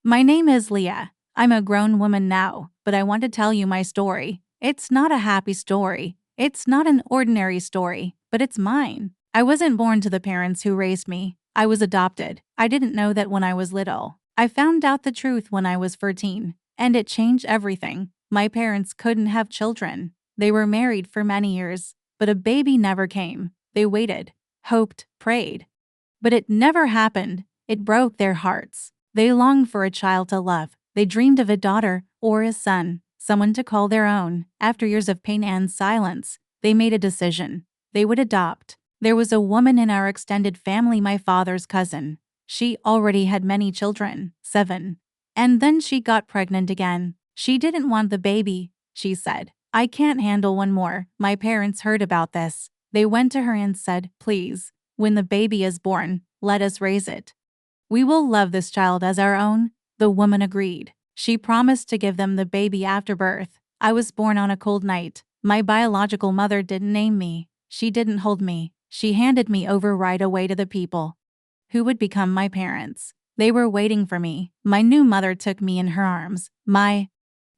My name is Leah. I'm a grown woman now, but I want to tell you my story. It's not a happy story. It's not an ordinary story, but it's mine. I wasn't born to the parents who raised me. I was adopted. I didn't know that when I was little. I found out the truth when I was 14, and it changed everything. My parents couldn't have children. They were married for many years, but a baby never came. They waited, hoped, prayed. But it never happened. It broke their hearts. They longed for a child to love. They dreamed of a daughter or a son, someone to call their own. After years of pain and silence, they made a decision. They would adopt. There was a woman in our extended family, my father's cousin. She already had many children, 7. And then she got pregnant again. She didn't want the baby, she said. I can't handle one more. My parents heard about this. They went to her and said, please, when the baby is born, let us raise it. We will love this child as our own. The woman agreed. She promised to give them the baby after birth. I was born on a cold night. My biological mother didn't name me. She didn't hold me. She handed me over right away to the people who would become my parents. They were waiting for me. My new mother took me in her arms. My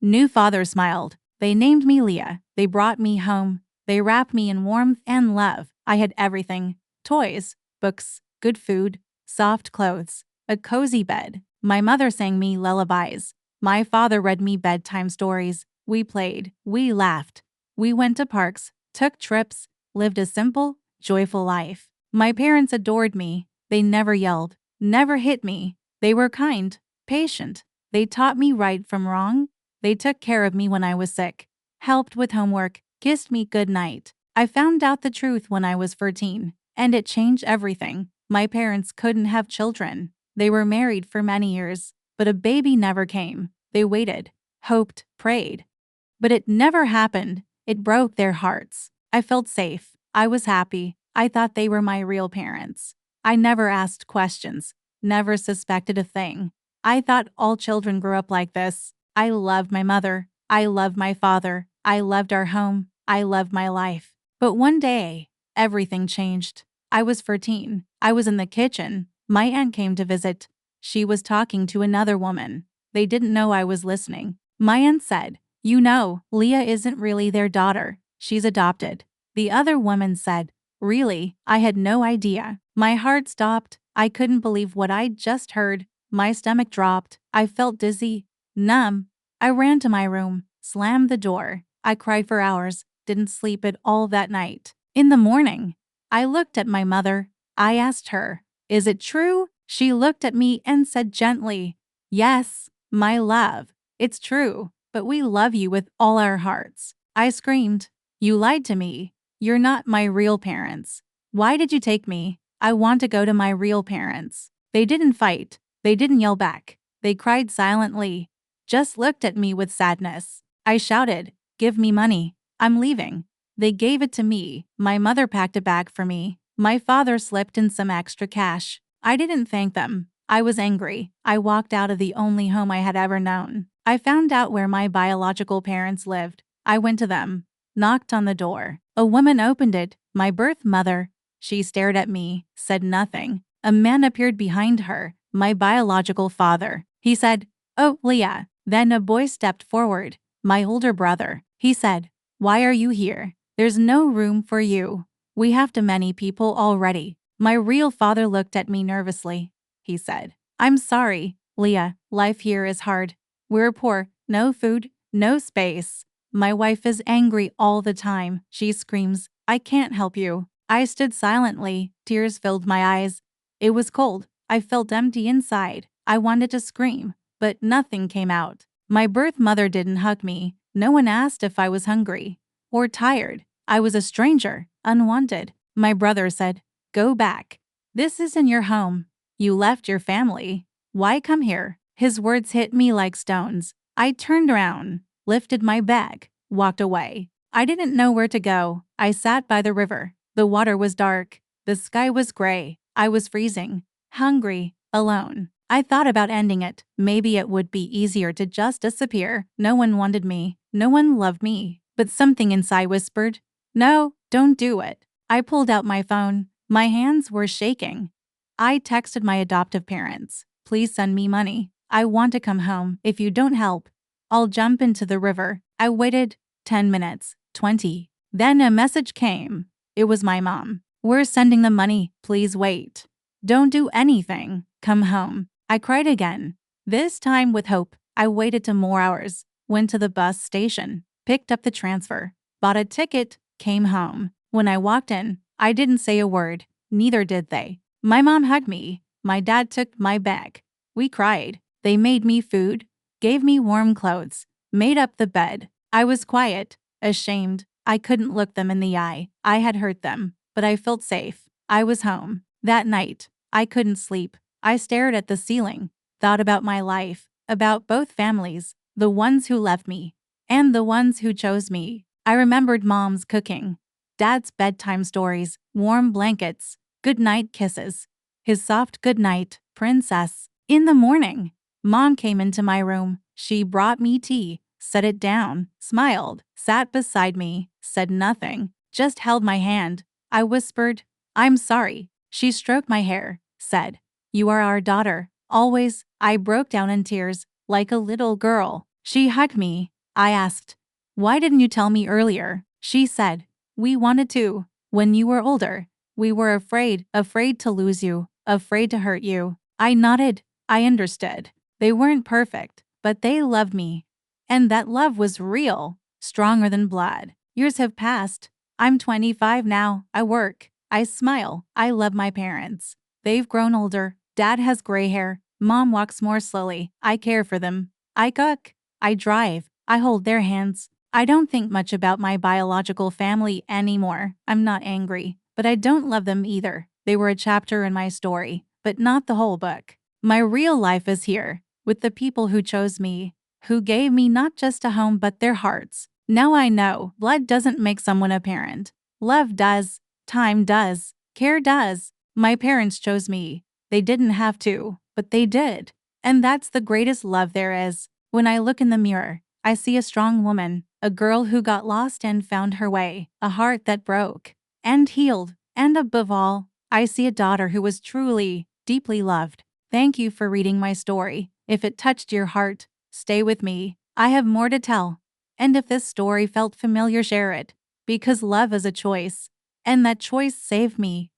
new father smiled. They named me Leah. They brought me home. They wrapped me in warmth and love. I had everything: toys, books, good food, soft clothes, a cozy bed. My mother sang me lullabies. My father read me bedtime stories. We played. We laughed. We went to parks, took trips, lived a simple, joyful life. My parents adored me. They never yelled, never hit me. They were kind, patient. They taught me right from wrong. They took care of me when I was sick, helped with homework, kissed me goodnight. I found out the truth when I was 14, and it changed everything. My parents couldn't have children. They were married for many years, but a baby never came. They waited, hoped, prayed. But it never happened. It broke their hearts. I felt safe. I was happy. I thought they were my real parents. I never asked questions, never suspected a thing. I thought all children grew up like this. I loved my mother. I loved my father. I loved our home. I loved my life. But one day, everything changed. I was 14. I was in the kitchen. My aunt came to visit. She was talking to another woman. They didn't know I was listening. My aunt said, you know, Leah isn't really their daughter. She's adopted. The other woman said, really? I had no idea. My heart stopped. I couldn't believe what I'd just heard. My stomach dropped. I felt dizzy, numb. I ran to my room, slammed the door. I cried for hours, didn't sleep at all that night. In the morning, I looked at my mother. I asked her, is it true? She looked at me and said gently, yes, my love, it's true, but we love you with all our hearts. I screamed, you lied to me. You're not my real parents. Why did you take me? I want to go to my real parents. They didn't fight. They didn't yell back. They cried silently, just looked at me with sadness. I shouted, give me money. I'm leaving. They gave it to me. My mother packed a bag for me. My father slipped in some extra cash. I didn't thank them. I was angry. I walked out of the only home I had ever known. I found out where my biological parents lived. I went to them, knocked on the door. A woman opened it, my birth mother. She stared at me, said nothing. A man appeared behind her, my biological father. He said, oh, Leah. Then a boy stepped forward, my older brother. He said, why are you here? There's no room for you. We have too many people already. My real father looked at me nervously. He said, I'm sorry, Leah. Life here is hard. We're poor, no food, no space. My wife is angry all the time. She screams, I can't help you. I stood silently. Tears filled my eyes. It was cold. I felt empty inside. I wanted to scream, but nothing came out. My birth mother didn't hug me. No one asked if I was hungry or tired. I was a stranger, unwanted. My brother said, go back. This isn't your home. You left your family. Why come here? His words hit me like stones. I turned around, lifted my bag, walked away. I didn't know where to go. I sat by the river. The water was dark. The sky was gray. I was freezing, hungry, alone. I thought about ending it. Maybe it would be easier to just disappear. No one wanted me. No one loved me. But something inside whispered, no, don't do it. I pulled out my phone. My hands were shaking. I texted my adoptive parents, please send me money. I want to come home. If you don't help, I'll jump into the river. I waited 10 minutes, 20. Then a message came. It was my mom. We're sending the money. Please wait. Don't do anything. Come home. I cried again. This time with hope. I waited 2 more hours, went to the bus station, picked up the transfer, bought a ticket, came home. When I walked in, I didn't say a word. Neither did they. My mom hugged me. My dad took my bag. We cried. They made me food, gave me warm clothes, made up the bed. I was quiet, ashamed. I couldn't look them in the eye. I had hurt them, but I felt safe. I was home. That night, I couldn't sleep. I stared at the ceiling, thought about my life, about both families, the ones who left me and the ones who chose me. I remembered Mom's cooking, Dad's bedtime stories, warm blankets, goodnight kisses, his soft goodnight, princess. In the morning, Mom came into my room. She brought me tea, set it down, smiled, sat beside me, said nothing, just held my hand. I whispered, "I'm sorry." She stroked my hair, said, "You are our daughter, always." I broke down in tears, like a little girl. She hugged me. I asked, "Why didn't you tell me earlier?" She said, "We wanted to. When you were older, we were afraid to lose you, afraid to hurt you." I nodded. I understood. They weren't perfect, but they loved me. And that love was real, stronger than blood. Years have passed. I'm 25 now. I work. I smile. I love my parents. They've grown older. Dad has gray hair. Mom walks more slowly. I care for them. I cook. I drive. I hold their hands. I don't think much about my biological family anymore. I'm not angry, but I don't love them either. They were a chapter in my story, but not the whole book. My real life is here, with the people who chose me, who gave me not just a home but their hearts. Now I know blood doesn't make someone a parent. Love does. Time does. Care does. My parents chose me. They didn't have to, but they did. And that's the greatest love there is. When I look in the mirror, I see a strong woman, a girl who got lost and found her way, a heart that broke and healed. And above all, I see a daughter who was truly, deeply loved. Thank you for reading my story. If it touched your heart, stay with me. I have more to tell. And if this story felt familiar, share it. Because love is a choice. And that choice saved me.